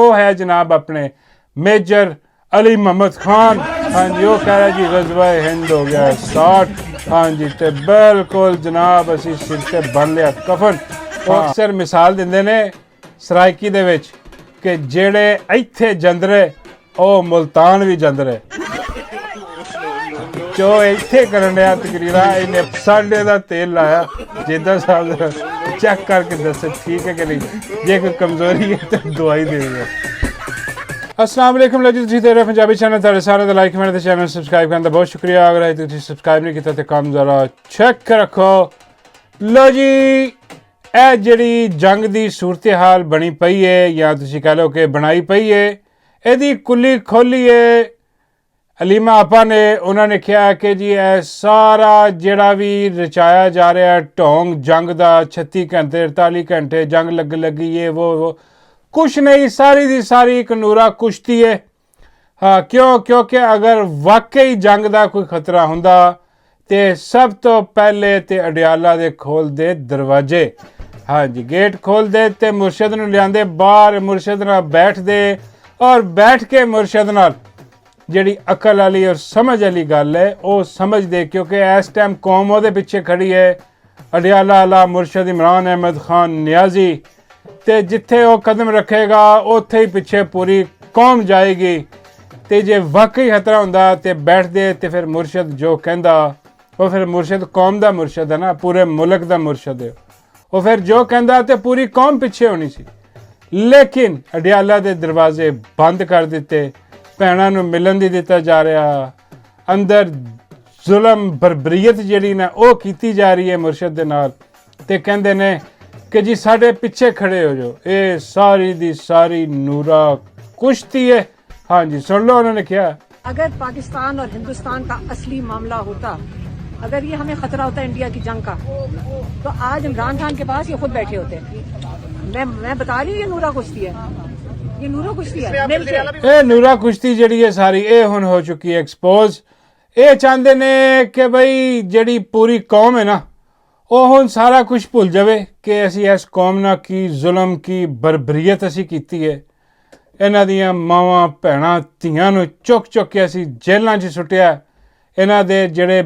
वो है जनाब अपने मेजर अली मोहम्मद खान। हाँ जी, वो कह रहा जी गज़वा हिंद हो गया स्टार्ट। हाँ जी, तो बिल्कुल जनाब असी सिर ते बन लिया कफन। वो अक्सर मिसाल दिंदे ने सराइकी दे विच कि जेड़े इत्थे जंदरे ਉਹ मुल्तान भी जंदरे जो इत्थे करन दिया तकरीरा इन्हें साढ़े का तेल लाया जिदा साहब चेक करके दसे ठीक है कि नहीं, जे कोई कमजोरी है तो दवाई दे दिया। अस्सलाम वालेकुम लो जी, तुसीं देख रहे पंजाबी चैनल, तुहाडे सारे दा लाइक कमेंट ते चैनल सबसक्राइब करन दा बहुत शुक्रिया। अगर अजे तुसीं सबसक्राइब नहीं कीता तो काम जरा चेक रखो। लो जी, ਇਹ ਜਿਹੜੀ जंग ਦੀ सूरत हाल बनी पई है या तुसीं कह लो कि बनाई पई है, ਇਹਦੀ ਕੁੱਲੀ ਖੋਲੀ ਹੈ ਅਲੀਮਾ ਆਪਾ ਨੇ। ਉਹਨਾਂ ਨੇ ਕਿਹਾ ਕਿ ਜੀ ਇਹ ਸਾਰਾ ਜਿਹੜਾ ਵੀ ਰਚਾਇਆ ਜਾ ਰਿਹਾ ਢੋਂਗ ਜੰਗ ਦਾ 36 ਘੰਟੇ 48 ਘੰਟੇ ਜੰਗ ਲੱਗੀ ਇਹ वो कुछ नहीं, सारी दी सारी एक नूरा कुश्ती है। हाँ क्यों? क्योंकि अगर वाकई जंग का कोई खतरा हुंदा तो सब तो पहले तो अडियाला दे खोल दे दरवाजे। हाँ जी, गेट खोल दे ते मुर्शद नूं लिआंदे बाहर, मुर्शद नाल बैठ दे और बैठ के मुर्शद नाल जिहड़ी अकल वाली और समझ वाली गल है वो समझ दे। क्योंकि इस टाइम कौम उहदे पिछे खड़ी है, अडियाला वाला मुर्शद इमरान अहमद खान नियाजी, ते जिथे वो कदम रखेगा उत्थे ही पिछे पूरी कौम जाएगी। ते जे वाकई खतरा हुंदा ते बैठ दे ते फिर मुर्शद जो कहंदा वो फिर मुर्शद कौम दा मुर्शद है ना, पूरे मुल्क दा मुर्शद है। वो फिर जो कहंदा ते पूरी कौम पिछे होनी सी। लेकिन अडियाला दे दरवाजे बंद कर दिते, भैणां नूं मिलन नहीं दिता जा रहा, अंदर जुल्म बरबरीयत जिहड़ी ना वो कीती जा रही है मुर्शद दे नाल। ते कहंदे ने कि जी साढ़े पीछे खड़े हो जाओ, ये सारी दी सारी नूरा कुश्ती है। हाँ जी, सुन लो उन्होंने क्या। अगर पाकिस्तान और हिंदुस्तान का असली मामला होता, अगर ये हमें खतरा होता इंडिया की जंग का, तो आज इमरान खान के पास ये खुद बैठे होते। मैं बता रही हूँ ये नूरा कुश्ती है, ये नूरा कुश्ती है। ये नूरा कुश्ती जिहड़ी है सारी ये हुण हो चुकी है एक्सपोज। ये चाहते ने कि भाई जिहड़ी पूरी कौम है ना ਉਹ ਹੁਣ ਸਾਰਾ ਕੁਝ ਭੁੱਲ ਜਾਵੇ ਕਿ ਅਸੀਂ ਇਸ ਕੌਮ ਨਾਲ ਕੀ ਜ਼ੁਲਮ ਕੀ ਬਰਬਰੀਅਤ ਅਸੀਂ ਕੀਤੀ ਹੈ। ਇਹਨਾਂ ਦੀਆਂ ਮਾਵਾਂ ਭੈਣਾਂ ਧੀਆਂ ਨੂੰ ਚੁੱਕ ਕੇ ਅਸੀਂ ਜੇਲ੍ਹਾਂ 'ਚ ਸੁੱਟਿਆ। ਇਹਨਾਂ ਦੇ ਜਿਹੜੇ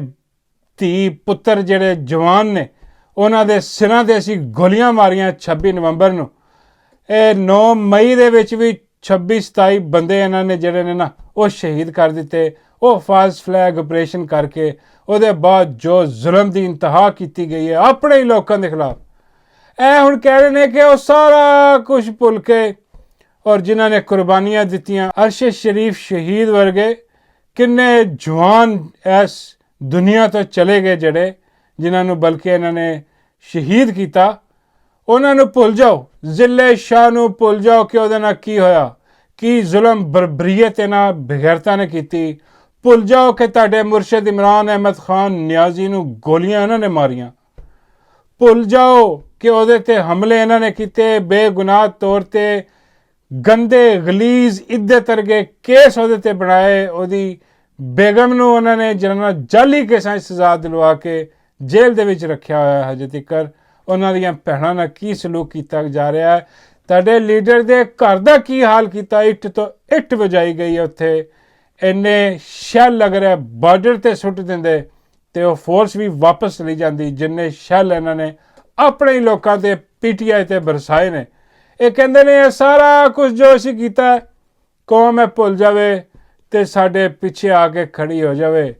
ਧੀ ਪੁੱਤਰ ਜਿਹੜੇ ਜਵਾਨ ਨੇ ਉਹਨਾਂ ਦੇ ਸਿਰਾਂ 'ਤੇ ਅਸੀਂ ਗੋਲੀਆਂ ਮਾਰੀਆਂ 26 ਨਵੰਬਰ ਨੂੰ। ਇਹ 9 ਮਈ ਦੇ ਵਿੱਚ ਵੀ 26-27 ਬੰਦੇ ਇਹਨਾਂ ਨੇ ਜਿਹੜੇ ਨੇ ਨਾ ਉਹ ਸ਼ਹੀਦ ਕਰ ਦਿੱਤੇ। ਉਹ ਫਾਲਸ ਫਲੈਗ ਆਪਰੇਸ਼ਨ ਕਰਕੇ ਉਹਦੇ ਬਾਅਦ ਜੋ ਜ਼ੁਲਮ ਦੀ ਇੰਤਹਾ ਕੀਤੀ ਗਈ ਹੈ ਆਪਣੇ ਹੀ ਲੋਕਾਂ ਦੇ ਖਿਲਾਫ, ਇਹ ਹੁਣ ਕਹਿ ਰਹੇ ਨੇ ਕਿ ਉਹ ਸਾਰਾ ਕੁਝ ਭੁੱਲ ਕੇ ਔਰ ਜਿਨ੍ਹਾਂ ਨੇ ਕੁਰਬਾਨੀਆਂ ਦਿੱਤੀਆਂ, ਅਰਸ਼ਦ ਸ਼ਰੀਫ ਸ਼ਹੀਦ ਵਰਗੇ ਕਿੰਨੇ ਜਵਾਨ ਇਸ ਦੁਨੀਆ ਤੋਂ ਚਲੇ ਗਏ ਜਿਹੜੇ ਜਿਨ੍ਹਾਂ ਨੂੰ ਬਲਕਿ ਇਹਨਾਂ ਨੇ ਸ਼ਹੀਦ ਕੀਤਾ, ਉਹਨਾਂ ਨੂੰ ਭੁੱਲ ਜਾਓ। ਜ਼ਿਲੇ ਸ਼ਾਹ ਨੂੰ ਭੁੱਲ ਜਾਓ ਕਿ ਉਹਦੇ ਨਾਲ ਕੀ ਹੋਇਆ, ਕੀ ਜ਼ੁਲਮ ਬਰਬਰੀਅਤ ਇਹਨਾਂ ਬਗੈਰਤਾ ਨੇ ਕੀਤੀ। ਭੁੱਲ ਜਾਓ ਕਿ ਤੁਹਾਡੇ ਮੁਰਸ਼ਦ ਇਮਰਾਨ ਅਹਿਮਦ ਖਾਨ ਨਿਆਜ਼ੀ ਨੂੰ ਗੋਲੀਆਂ ਇਹਨਾਂ ਨੇ ਮਾਰੀਆਂ। ਭੁੱਲ ਜਾਓ ਕਿ ਉਹਦੇ ਤੇ ਹਮਲੇ ਇਹਨਾਂ ਨੇ ਕੀਤੇ, ਬੇਗੁਨਾਹ ਤੌਰ ਤੇ ਗੰਦੇ ਗਲੀਜ਼ ਇੱਜ਼ਤ ਵਰਗੇ ਕੇਸ ਉਹਦੇ ਤੇ ਬਣਾਏ। ਉਹਦੀ ਬੇਗਮ ਨੂੰ ਉਹਨਾਂ ਨੇ ਜਿਹਨਾਂ ਜਾਲੀ ਕੇਸਾਂ 'ਚ ਸਜ਼ਾ ਦਿਲਵਾ ਕੇ ਜੇਲ੍ਹ ਦੇ ਵਿੱਚ ਰੱਖਿਆ ਹੋਇਆ। ਹਜੇ ਤੱਕ ਉਹਨਾਂ ਦੀਆਂ ਭੈਣਾਂ ਨਾਲ ਕੀ ਸਲੂਕ ਕੀਤਾ ਜਾ ਰਿਹਾ ਹੈ। ਤੁਹਾਡੇ ਲੀਡਰ ਦੇ ਘਰ ਦਾ ਕੀ ਹਾਲ ਕੀਤਾ, ਇੱਟ ਤੋਂ ਇੱਟ ਵਜਾਈ ਗਈ ਹੈ ਉੱਥੇ। ਇੰਨੇ ਸ਼ੈੱਲ ਅਗਰ ਬਾਰਡਰ 'ਤੇ ਸੁੱਟ ਦਿੰਦੇ ਤੇ ਉਹ ਫੋਰਸ ਵੀ ਵਾਪਸ ਚਲੀ ਜਾਂਦੀ, ਜਿੰਨੇ ਸ਼ੈੱਲ ਇਹਨਾਂ ਨੇ ਆਪਣੇ ਹੀ ਲੋਕਾਂ 'ਤੇ PTI 'ਤੇ ਬਰਸਾਏ ਨੇ। ਇਹ ਕਹਿੰਦੇ ਨੇ ਇਹ ਸਾਰਾ ਕੁਝ ਜੋ ਅਸੀਂ ਕੀਤਾ ਕੌਮ ਹੈ ਭੁੱਲ ਜਾਵੇ ਤੇ ਸਾਡੇ ਪਿੱਛੇ ਆ ਕੇ ਖੜੀ ਹੋ ਜਾਵੇ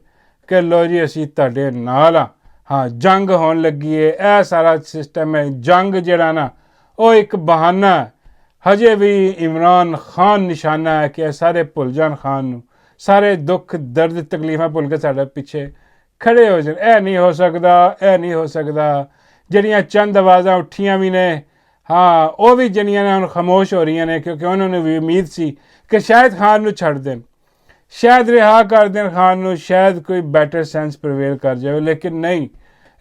ਕਿ ਲੋ ਜੀ ਅਸੀਂ ਤੁਹਾਡੇ ਨਾਲ ਹਾਂ। ਹਾਂ, ਜੰਗ ਹੋਣ ਲੱਗੀ ਹੈ, ਇਹ ਸਾਰਾ ਸਿਸਟਮ ਹੈ। ਜੰਗ ਜਿਹੜਾ ਨਾ ਉਹ ਇੱਕ ਬਹਾਨਾ ਹੈ। ਹਜੇ ਵੀ ਇਮਰਾਨ ਖਾਨ ਨਿਸ਼ਾਨਾ ਹੈ ਕਿ ਸਾਰੇ ਭੁੱਲ ਜਾਣ ਖਾਨ ਨੂੰ, ਸਾਰੇ ਦੁੱਖ ਦਰਦ ਤਕਲੀਫਾਂ ਭੁੱਲ ਕੇ ਸਾਡੇ ਪਿੱਛੇ ਖੜੇ ਹੋ ਜਾਣ। ਇਹ ਨਹੀਂ ਹੋ ਸਕਦਾ, ਇਹ ਨਹੀਂ ਹੋ ਸਕਦਾ। ਜਿਹੜੀਆਂ ਚੰਦ ਆਵਾਜ਼ਾਂ ਉੱਠੀਆਂ ਵੀ ਨੇ, ਹਾਂ ਉਹ ਵੀ ਜਿਹੜੀਆਂ ਨੇ ਹੁਣ ਖਾਮੋਸ਼ ਹੋ ਰਹੀਆਂ ਨੇ ਕਿਉਂਕਿ ਉਹਨਾਂ ਨੂੰ ਵੀ ਉਮੀਦ ਸੀ ਕਿ ਸ਼ਾਇਦ ਖਾਨ ਨੂੰ ਛੱਡ ਦੇਣ, ਸ਼ਾਇਦ ਰਿਹਾ ਕਰ ਦੇਣ ਖਾਨ ਨੂੰ, ਸ਼ਾਇਦ ਕੋਈ ਬੈਟਰ ਸੈਂਸ ਪ੍ਰਵੇਲ ਕਰ ਜਾਵੇ। ਲੇਕਿਨ ਨਹੀਂ,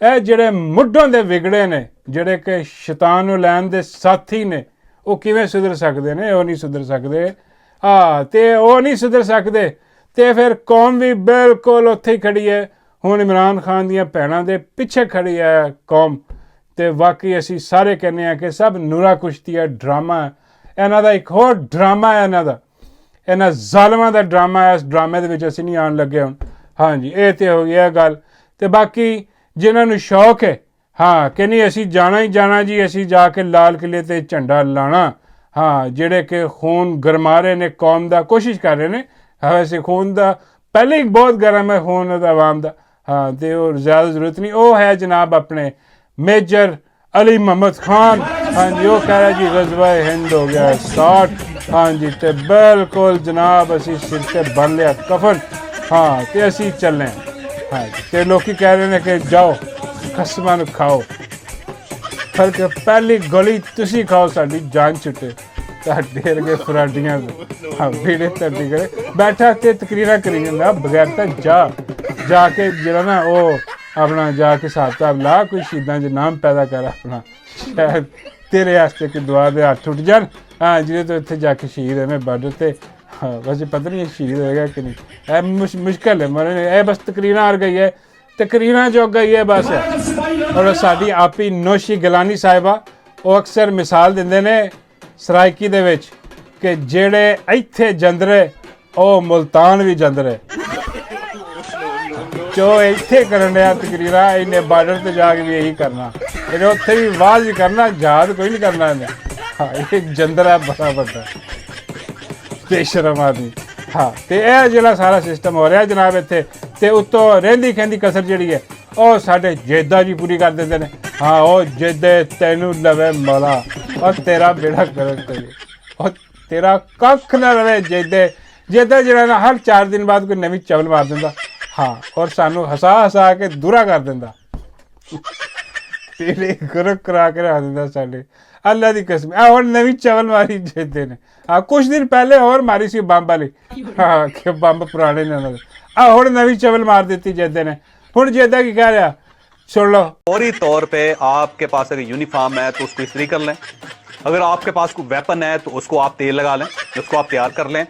ਇਹ ਜਿਹੜੇ ਮੁੱਢੋਂ ਦੇ ਵਿਗੜੇ ਨੇ, ਜਿਹੜੇ ਕਿ ਸ਼ੈਤਾਨ ਨੂੰ ਲੈਣ ਦੇ ਸਾਥੀ ਨੇ, ਉਹ ਕਿਵੇਂ ਸੁਧਰ ਸਕਦੇ ਨੇ? ਉਹ ਨਹੀਂ ਸੁਧਰ ਸਕਦੇ। ਤੇ ਉਹ ਨਹੀਂ ਸੁਧਰ ਸਕਦੇ ਤੇ ਫਿਰ ਕੌਮ ਵੀ ਬਿਲਕੁਲ ਉੱਥੇ ਹੀ ਖੜੀ ਹੈ। ਹੁਣ ਇਮਰਾਨ ਖਾਨ ਦੀਆਂ ਭੈਣਾਂ ਦੇ ਪਿੱਛੇ ਖੜੀ ਹੈ ਕੌਮ। ਤੇ ਵਾਕਈ ਅਸੀਂ ਸਾਰੇ ਕਹਿੰਦੇ ਹਾਂ ਕਿ ਸਭ ਨੂਰਾ ਕੁਸ਼ਤੀ ਹੈ, ਡਰਾਮਾ ਹੈ। ਇਹਨਾਂ ਦਾ ਇੱਕ ਹੋਰ ਡਰਾਮਾ ਹੈ, ਇਹਨਾਂ ਜ਼ਾਲਮਾਂ ਦਾ ਡਰਾਮਾ ਹੈ। ਇਸ ਡਰਾਮੇ ਦੇ ਵਿੱਚ ਅਸੀਂ ਨਹੀਂ ਆਉਣ ਲੱਗੇ ਹੁਣ। ਹਾਂਜੀ, ਇਹ ਤੇ ਹੋ ਗਿਆ ਗੱਲ। ਤੇ ਬਾਕੀ ਜਿਨ੍ਹਾਂ ਨੂੰ ਸ਼ੌਕ ਹੈ ਹਾਂ ਕਿ ਨਹੀਂ ਅਸੀਂ ਜਾਣਾ ਹੀ ਜਾਣਾ ਜੀ, ਅਸੀਂ ਜਾ ਕੇ ਲਾਲ ਕਿਲੇ ਤੇ ਝੰਡਾ ਲਾਣਾ, ਹਾਂ ਜਿਹੜੇ ਕਿ ਖੂਨ ਗਰਮਾ ਰਹੇ ਨੇ ਕੌਮ ਦਾ, ਕੋਸ਼ਿਸ਼ ਕਰ ਰਹੇ ਨੇ। ਵੈਸੇ ਖੂਨ ਦਾ ਪਹਿਲੇ ਹੀ ਬਹੁਤ ਗਰਮ ਹੈ ਖੂਨ ਦਾ ਆਵਾਮ ਦਾ, ਹਾਂ ਤੇ ਉਹ ਜ਼ਿਆਦਾ ਜ਼ਰੂਰਤ ਨਹੀਂ। ਉਹ ਹੈ ਜਨਾਬ ਆਪਣੇ ਮੇਜਰ ਅਲੀ ਮੁਹੰਮਦ ਖਾਨ। ਹਾਂਜੀ, ਉਹ ਕਹਿ ਰਿਹਾ ਜੀ ਗਜ਼ਵਾ ਹਿੰਦ ਹੋ ਗਿਆ ਸਟਾਰਟ। ਹਾਂਜੀ, ਤੇ ਬਿਲਕੁਲ ਜਨਾਬ ਅਸੀਂ ਸਿਰ ਤੇ ਬੰਨ ਲਿਆ ਕਫਨ, ਹਾਂ ਤੇ ਅਸੀਂ ਚੱਲੇ। ਹਾਂ ਤੇ ਲੋਕੀ ਕਹਿ ਰਹੇ ਨੇ ਕਿ ਜਾਓ ਖਸਮਾਂ ਨੂੰ ਖਾਓ, ਫਰਕ ਪਹਿਲੀ ਗੋਲੀ ਤੁਸੀਂ ਖਾਓ ਸਾਡੀ ਜਾਨ ਛੁੱਟੇ ਤੁਹਾਡੇ ਵਰਗੇ ਫਰਾਡੀਆਂ ਹਾਂ ਵੀੜੇ ਤੁਹਾਡੀ ਕਰੇ ਬੈਠਾ ਤੇ ਤਕਰੀਰਾਂ ਕਰੀ ਜਾਂਦਾ ਬਗੈਰ ਤਾਂ ਜਾ ਕੇ ਜਿਹੜਾ ਨਾ ਉਹ ਆਪਣਾ ਜਾ ਕੇ ਹਿਸਾਬ ਕਿਤਾਬ ਲਾ, ਕੋਈ ਸ਼ਹੀਦਾਂ 'ਚ ਨਾਮ ਪੈਦਾ ਕਰ ਆਪਣਾ, ਸ਼ਾਇਦ ਤੇਰੇ ਵਾਸਤੇ ਕੋਈ ਦੁਆ ਦੇ ਹੱਥ ਉੱਠ ਜਾਣ। ਹਾਂ ਜਿਹਦੇ ਤੋਂ ਇੱਥੇ ਜਾ ਕੇ ਸ਼ਹੀਦ ਐਵੇਂ ਬਾਰਡਰ ਤੇ, ਹਾਂ ਵੈਸੇ ਪਤਾ ਨਹੀਂ ਸ਼ਹੀਦ ਹੋਏਗਾ ਕਿ ਨਹੀਂ, ਇਹ ਮੁਸ਼ਕਿਲ ਹੈ ਮਰਨ। ਇਹ ਬਸ ਤਕਰੀਰਾਂ ਆ ਗਈ ਹੈ, ਤਕਰੀਰਾਂ ਜੋ ਗਈ ਹੈ ਬਸ। ਔਰ ਸਾਡੀ ਆਪੀ ਨੋਸ਼ੀ ਗਿਲਾਨੀ ਸਾਹਿਬਾ ਉਹ ਅਕਸਰ ਮਿਸਾਲ ਦਿੰਦੇ ਨੇ ਸਰਾਇਕੀ ਦੇ ਵਿੱਚ ਕਿ ਜਿਹੜੇ ਇੱਥੇ ਜੰਦਰੇ ਉਹ ਮੁਲਤਾਨ ਵੀ ਜੰਦਰੇ, ਜੋ ਇੱਥੇ ਕਰਨ ਡਿਆ ਤਕਰੀਰਾਂ ਇਹਨੇ ਬਾਰਡਰ ਤੇ ਜਾ ਕੇ ਵੀ ਇਹੀ ਕਰਨਾ, ਇਹਨੇ ਉੱਥੇ ਵੀ ਆਵਾਜ਼ ਵੀ ਕਰਨਾ, ਯਾਦ ਕੋਈ ਨਹੀਂ ਕਰਨਾ ਇਹਨੇ। ਹਾਂ ਇਹ ਜੰਦਰਾ ਬੜਾ ਵੱਡਾ ਬੇਸ਼ਰਮ ਆਦਮੀ। ਹਾਂ ਤੇ ਇਹ ਜਿਹੜਾ ਸਾਰਾ ਸਿਸਟਮ ਹੋ ਰਿਹਾ ਜਨਾਬ ਇੱਥੇ, ਤੇ ਉੱਤੋਂ ਰਹਿੰਦੀ ਖਹਿੰਦੀ ਕਸਰ ਜਿਹੜੀ ਹੈ ਉਹ ਸਾਡੇ ਜੇਦਾ ਜੀ ਪੂਰੀ ਕਰ ਦਿੰਦੇ ਨੇ। ਹਾਂ ਉਹ ਜੇਦੇ ਤੈਨੂੰ ਲਵੇ ਮੌਲਾ ਔਰ ਤੇਰਾ ਬੇੜਾ ਕਰ ਕਰੇ, ਉਹ ਤੇਰਾ ਕੱਖ ਨਾ ਰਵੇ। ਜੇਦਾ ਜਿਹੜਾ ਨਾ ਹਰ 4 ਦਿਨ ਬਾਅਦ ਕੋਈ ਨਵੀਂ ਚਵਲ ਮਾਰ ਦਿੰਦਾ, ਹਾਂ ਔਰ ਸਾਨੂੰ ਹਸਾ ਕੇ ਦੂਰਾ ਕਰ ਦਿੰਦਾ, ਤੇਰੇ ਗੁਰਕ ਕਰਾ ਕੇ ਰੱਖ ਦਿੰਦਾ ਸਾਡੇ। ਅੱਲਾ ਦੀ ਕਸਮ ਆ ਹੁਣ ਨਵੀਂ ਚਵਲ ਮਾਰੀ ਜੇਦੇ ਨੇ। ਹਾਂ ਕੁਛ ਦਿਨ ਪਹਿਲੇ ਹੋਰ ਮਾਰੀ ਸੀ ਬੰਬ ਵਾਲੀ, ਹਾਂ ਕਿ ਬੰਬ ਪੁਰਾਣੇ ਨੇ ਉਹਨਾਂ ਦੇ। ਆ ਹੁਣ ਨਵੀਂ ਚਵਲ ਮਾਰ ਦਿੱਤੀ ਜੇਦੇ ने। ਹੁਣ जेदा की कह रहा सुन लो। फौरी तौर पे आपके पास अगर यूनिफॉर्म है तो उसको इस्त्री कर लें, अगर आपके पास कोई वेपन है तो उसको आप तेल लगा लें, उसको आप तैयार कर लें,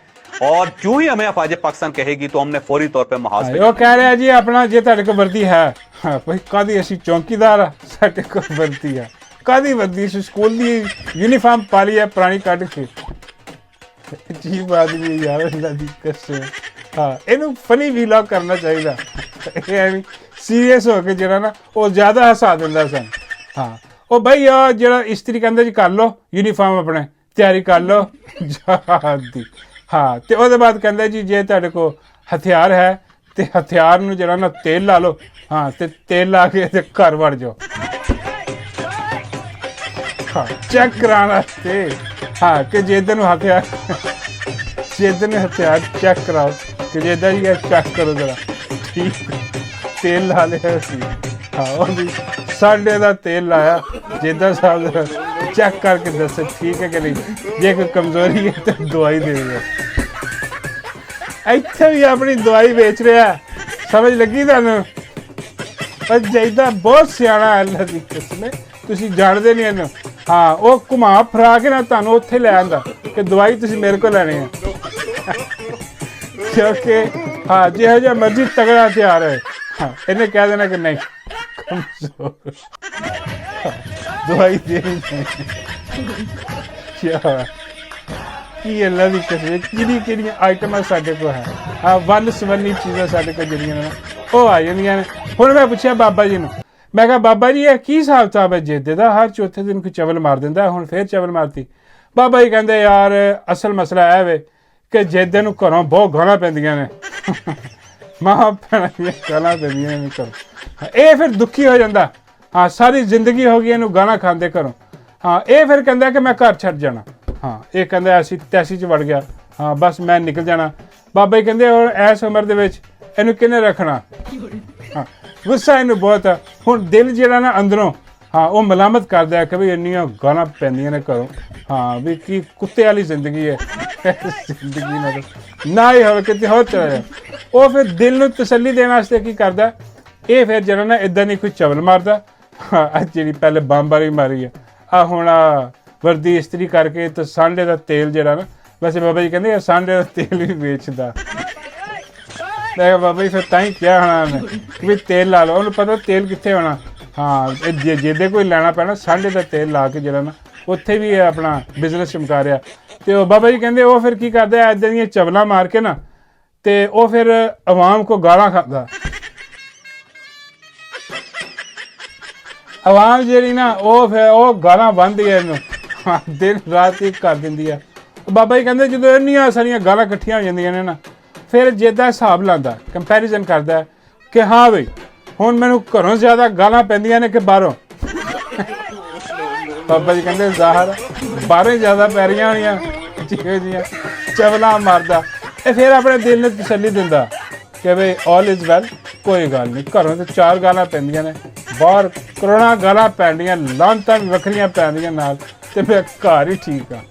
और जो ही हमें अफवाज पाकिस्तान कहेगी तो हमने फौरी तौर पे महाज वो कह रहे हैं जी अपना जे तुहाडे कोल वर्दी है, हाँ भाई कादी असी चौकीदार साडे कोल वर्दी है, कादी वर्दी स्कूल दी यूनिफॉर्म पा ली है पुरानी कट के। अजीब आदमी यार अल्लाह दी कसम। हाँ इनू फनी व्लॉग करना चाहिए, सीरियस हो के जरा ना वो ज़्यादा हसा दिंदा सन। हाँ ਉਹ ਬਈ ਆ ਜਿਹੜਾ ਇਸਤਰੀ ਕਹਿੰਦੇ ਜੀ ਕਰ ਲਓ ਯੂਨੀਫਾਰਮ ਆਪਣੇ ਤਿਆਰੀ ਕਰ ਲਓ ਜਹਾਦ ਦੀ। ਹਾਂ ਤੇ ਉਹਦੇ ਬਾਅਦ ਕਹਿੰਦੇ ਜੀ ਜੇ ਤੁਹਾਡੇ ਕੋਲ ਹਥਿਆਰ ਹੈ ਤੇ ਹਥਿਆਰ ਨੂੰ ਜਿਹੜਾ ਨਾ ਤੇਲ ਲਾ ਲਓ, ਹਾਂ ਤੇ ਤੇਲ ਲਾ ਕੇ ਤੇ ਘਰ ਵੜ ਜਾਓ, ਹਾਂ ਚੈੱਕ ਕਰਾਉਣ ਵਾਸਤੇ। ਹਾਂ ਕਿ ਜਿੱਦਾਂ ਨੂੰ ਹਥਿਆਰ ਚੈੱਕ ਕਰਾਓ ਕਿ ਜਿੱਦਾਂ ਜੀ ਚੈੱਕ ਕਰੋ ਜਰਾ, ਠੀਕ ਤੇਲ ਲਾ ਲਿਆ ਸੀ। ਹਾਂ ਉਹਦੀ ਸਾਡੇ ਦਾ ਤੇਲ ਲਾਇਆ ਜਿੱਦਾਂ ਸਾਹਿਬ ਚੈੱਕ ਕਰਕੇ ਦੱਸੇ ਠੀਕ ਹੈ ਕਿ ਨਹੀਂ, ਜੇ ਕੋਈ ਕਮਜ਼ੋਰੀ ਹੈ ਤਾਂ ਦਵਾਈ ਦੇ ਦਿਓ। ਇੱਥੇ ਵੀ ਆਪਣੀ ਦਵਾਈ ਵੇਚ ਰਿਹਾ, ਸਮਝ ਲੱਗੀ ਤੁਹਾਨੂੰ? ਪਰ ਜਿੱਦਾਂ ਬਹੁਤ ਸਿਆਣਾ ਅੱਲਾ ਦੀ ਕਸਮ, ਤੁਸੀਂ ਜਾਣਦੇ ਨਹੀਂ ਇਹਨੂੰ। ਹਾਂ ਉਹ ਘੁਮਾ ਫਰਾ ਕੇ ਨਾ ਤੁਹਾਨੂੰ ਉੱਥੇ ਲੈ ਆਉਂਦਾ ਕਿ ਦਵਾਈ ਤੁਸੀਂ ਮੇਰੇ ਕੋਲ ਲੈਣੀ ਹੈ, ਕਿਉਂਕਿ ਹਾਂ ਜਿਹੋ ਜਿਹਾ ਮਰਜ਼ੀ ਤਗੜਾ ਹਥਿਆਰ ਹੈ, ਹਾਂ ਇਹਨੇ ਕਹਿ ਦੇਣਾ ਕਿ ਨਹੀਂ ਕਮਜ਼ੋਰ, ਦਵਾਈ ਦੇਣੀ ਕੀ ਅੱਲਾ ਦੀ ਕਸਮ। ਕਿਹੜੀਆਂ ਆਈਟਮਾਂ ਸਾਡੇ ਕੋਲ ਹੈ, ਹਾਂ ਵੰਨ ਸਵੰਨੀ ਚੀਜ਼ਾਂ ਸਾਡੇ ਕੋਲ ਜਿਹੜੀਆਂ ਨੇ ਉਹ ਆ ਜਾਂਦੀਆਂ ਨੇ। ਹੁਣ ਮੈਂ ਪੁੱਛਿਆ ਬਾਬਾ ਜੀ ਨੂੰ, ਮੈਂ ਕਿਹਾ ਬਾਬਾ ਜੀ ਇਹ ਕੀ ਹਿਸਾਬ ਕਿਤਾਬ ਹੈ ਜੇਦੇ ਦਾ, ਹਰ ਚੌਥੇ ਦਿਨ ਕੋਈ ਚਵਲ ਮਾਰ ਦਿੰਦਾ, ਹੁਣ ਫੇਰ ਚਵਲ ਮਾਰਤੀ। ਬਾਬਾ ਜੀ ਕਹਿੰਦੇ ਯਾਰ ਅਸਲ ਮਸਲਾ ਇਹ ਵੇ ਕਿ ਜੇਦੇ ਨੂੰ ਘਰੋਂ ਬਹੁਤ ਗਾਲਾਂ ਪੈਂਦੀਆਂ ਨੇ, ਮਾਂ ਭੈਣਾਂ ਦੀਆਂ ਗਾਲਾਂ ਪੈਂਦੀਆਂ ਨੇ ਘਰੋਂ, ਇਹ ਫਿਰ ਦੁਖੀ ਹੋ ਜਾਂਦਾ। ਹਾਂ ਸਾਰੀ ਜ਼ਿੰਦਗੀ ਹੋ ਗਈ ਇਹਨੂੰ ਗਾਲਾਂ ਖਾਂਦੇ ਘਰੋਂ। ਹਾਂ ਇਹ ਫਿਰ ਕਹਿੰਦਾ ਕਿ ਮੈਂ ਘਰ ਛੱਡ ਜਾਣਾ। ਹਾਂ ਇਹ ਕਹਿੰਦਾ ਅਸੀਂ ਤੈਸੀ 'ਚ ਵੜ ਗਿਆ, ਹਾਂ ਬਸ ਮੈਂ ਨਿਕਲ ਜਾਣਾ। ਬਾਬਾ ਜੀ ਕਹਿੰਦੇ ਔਰ ਇਸ ਉਮਰ ਦੇ ਵਿੱਚ ਇਹਨੂੰ ਕਿਹਨੇ ਰੱਖਣਾ? ਹਾਂ ਗੁੱਸਾ ਇਹਨੂੰ ਬਹੁਤ ਆ। ਹੁਣ ਦਿਲ ਜਿਹੜਾ ਨਾ ਅੰਦਰੋਂ ਹਾਂ ਉਹ ਮਲਾਮਤ ਕਰਦਾ ਕਿ ਵੀ ਇੰਨੀਆਂ ਗਾਲਾਂ ਪੈਂਦੀਆਂ ਨੇ ਘਰੋਂ, ਹਾਂ ਵੀ ਕੀ ਕੁੱਤੇ ਵਾਲੀ ਜ਼ਿੰਦਗੀ ਹੈ, ਜ਼ਿੰਦਗੀ ਨਾਲ ਨਾ ਹੀ ਹੋਵੇ ਕਿਤੇ ਹੋਰ ਚਲਾ ਜਾ। ਉਹ ਫਿਰ ਦਿਲ ਨੂੰ ਤਸੱਲੀ ਦੇਣ ਵਾਸਤੇ ਕੀ ਕਰਦਾ, ਇਹ ਫਿਰ ਜਿਹੜਾ ਨਾ ਇੱਦਾਂ ਨਹੀਂ ਕੋਈ ਚਵਲ ਮਾਰਦਾ। ਹਾਂ ਜਿਹੜੀ ਪਹਿਲੇ ਬੰਬ ਵਾਲੀ ਮਾਰੀ ਹੈ, ਆ ਹੁਣ ਆ ਵਰਦੀ ਇਸਤਰੀ ਕਰਕੇ ਤੇ ਸਾਂਡੇ ਦਾ ਤੇਲ ਜਿਹੜਾ ਨਾ, ਵੈਸੇ ਬਾਬਾ ਜੀ ਕਹਿੰਦੇ ਸਾਂਡੇ ਦਾ ਤੇਲ ਵੀ ਵੇਚਦਾ। ਮੈਂ ਕਿਹਾ ਬਾਬਾ ਜੀ ਫਿਰ ਤਾਂ ਹੀ ਕਿਹਾ ਹੋਣਾ ਉਹਨੇ ਵੀ ਤੇਲ ਲਾ ਲਓ, ਉਹਨੂੰ ਪਤਾ ਤੇਲ ਕਿੱਥੇ ਹੋਣਾ। ਹਾਂ ਇਹ ਜਿਹਦੇ ਕੋਈ ਲੈਣਾ ਪੈਣਾ ਸਾਂਡੇ ਦਾ ਤੇਲ ਲਾ ਕੇ ਜਿਹੜਾ ਨਾ ਉੱਥੇ ਵੀ ਇਹ ਆਪਣਾ ਬਿਜ਼ਨਸ ਚਮਕਾ ਰਿਹਾ। ਤੇ ਉਹ ਬਾਬਾ ਜੀ ਕਹਿੰਦੇ ਉਹ ਫਿਰ ਕੀ ਕਰਦਾ, ਇੱਦਾਂ ਦੀਆਂ ਚਵਲਾਂ ਮਾਰ ਕੇ ਨਾ ਤੇ ਉਹ ਫਿਰ ਆਵਾਮ ਕੋ ਗਾਲਾਂ ਖਾਂਦਾ। ਆਵਾਮ ਜਿਹੜੀ ਨਾ ਉਹ ਫਿਰ ਉਹ ਗਾਲਾਂ ਬੰਨ੍ਹਦੀ ਹੈ ਇਹਨੂੰ, ਦਿਨ ਰਾਤ ਹੀ ਕਰ ਦਿੰਦੀ ਆ। ਬਾਬਾ ਜੀ ਕਹਿੰਦੇ ਜਦੋਂ ਇੰਨੀਆਂ ਸਾਰੀਆਂ ਗਾਲਾਂ ਇਕੱਠੀਆਂ ਹੋ ਜਾਂਦੀਆਂ ਨੇ ਨਾ, ਫਿਰ ਜਿੱਦਾਂ ਹਿਸਾਬ ਲਾਉਂਦਾ, ਕੰਪੈਰੀਜ਼ਨ ਕਰਦਾ ਕਿ ਹਾਂ ਬਈ ਹੁਣ ਮੈਨੂੰ ਘਰੋਂ ਜ਼ਿਆਦਾ ਗਾਲਾਂ ਪੈਂਦੀਆਂ ਨੇ ਕਿ ਬਾਹਰੋਂ। ਬਾਬਾ ਜੀ ਕਹਿੰਦੇ ਜ਼ਾਹਰ ਬਾਹਰੋਂ ਹੀ ਜ਼ਿਆਦਾ ਪੈ ਰਹੀਆਂ ਹੋਣੀਆਂ, ਜਿਹੋ ਜਿਹੀਆਂ ਚਵਲਾਂ ਮਾਰਦਾ। ਇਹ ਫਿਰ ਆਪਣੇ ਦਿਲ ਨੂੰ ਤਸੱਲੀ ਦਿੰਦਾ ਕਿ ਬਈ ਆਲ ਇਜ਼ ਵੈਲ, ਕੋਈ ਗੱਲ ਨਹੀਂ। ਘਰੋਂ ਤੇ 4 ਗਾਲਾਂ ਪੈਂਦੀਆਂ ਨੇ, ਬਾਹਰ ਕਰੋੜਾਂ ਗਾਲਾਂ ਪੈਂਦੀਆਂ, ਲਾਂਤਾਂ ਵੀ ਵੱਖਰੀਆਂ ਪੈਂਦੀਆਂ ਨਾਲ, ਤੇ ਮੈਂ ਘਰ ਹੀ ਠੀਕ ਆ।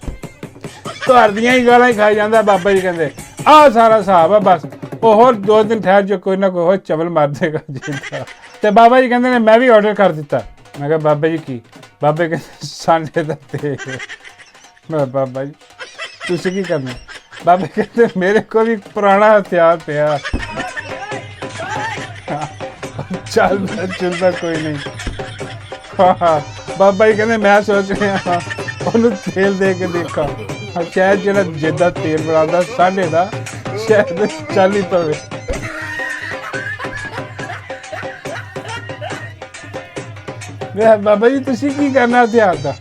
ਘਰ ਦੀਆਂ ਹੀ ਗਾਲਾਂ ਹੀ ਖਾਈ ਜਾਂਦਾ। ਬਾਬਾ ਜੀ ਕਹਿੰਦੇ ਆਹ ਸਾਰਾ ਹਿਸਾਬ ਆ, ਬਸ ਉਹ ਹੋਰ 2 ਦਿਨ ਠਹਿਰ ਜੋ, ਕੋਈ ਨਾ ਕੋਈ ਹੋਰ ਚਵਲ ਮਾਰ ਦੇਗਾ ਜਿੰਦਾ। ਤੇ ਬਾਬਾ ਜੀ ਕਹਿੰਦੇ ਨੇ ਮੈਂ ਵੀ ਆਰਡਰ ਕਰ ਦਿੱਤਾ। ਮੈਂ ਕਿਹਾ ਬਾਬਾ ਜੀ ਕੀ? ਬਾਬੇ ਕਹਿੰਦੇ ਸਾਂਡੇ ਦਾ ਤੇਲ। ਮੈਂ ਬਾਬਾ ਜੀ ਤੁਸੀਂ ਕੀ ਕਰਨਾ? ਬਾਬਾ ਕਹਿੰਦੇ ਮੇਰੇ ਕੋਲ ਵੀ ਪੁਰਾਣਾ ਹਥਿਆਰ ਪਿਆ, ਚੱਲਦਾ ਚੁਲਦਾ ਕੋਈ ਨਹੀਂ। ਹਾਂ ਬਾਬਾ ਜੀ ਕਹਿੰਦੇ ਮੈਂ ਸੋਚ ਰਿਹਾ ਉਹਨੂੰ ਤੇਲ ਦੇ ਕੇ ਦੇਖਾਂ, ਸ਼ਾਇਦ ਜਿਹੜਾ ਜਿੱਦਾਂ ਤੇਲ ਬਣਾਉਂਦਾ ਸਾਂਢੇ ਦਾ ਸ਼ਾਇਦ ਚੱਲ ਹੀ ਪਵੇ। ਮੈਂ ਬਾਬਾ ਜੀ ਤੁਸੀਂ ਕੀ ਕਰਨਾ ਹਥਿਆਰ ਦਾ?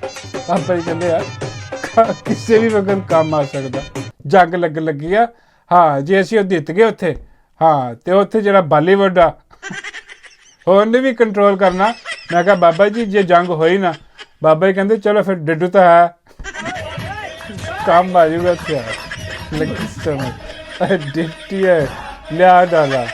ਬਾਬਾ ਜੀ ਕਹਿੰਦੇ ਯਾਰ ਕਿਸੇ ਵੀ ਵਕਤ ਕੰਮ ਆ ਸਕਦਾ, ਜੰਗ ਲੱਗੀ ਆ। ਹਾਂ ਜੇ ਅਸੀਂ ਉਹ ਜਿੱਤ ਗਏ ਉੱਥੇ, ਹਾਂ ਤੇ ਉੱਥੇ ਜਿਹੜਾ ਬਾਲੀਵੁੱਡ ਆ ਉਹਨੇ ਵੀ ਕੰਟਰੋਲ ਕਰਨਾ। ਮੈਂ ਕਿਹਾ ਬਾਬਾ ਜੀ ਜੇ ਜੰਗ ਹੋਈ ਨਾ, ਬਾਬਾ ਜੀ ਕਹਿੰਦੇ ਚਲੋ ਫਿਰ ਡੱਡੂ ਤਾਂ ਹੈ, ਕੰਮ ਆ ਜਾਊਗਾ ਹਥਿਆਰ। ਲੱਗੀ ਸਮਝ ਡਿੱਟੀ ਹੈ ਲਿਆ ਡਾਲਾ।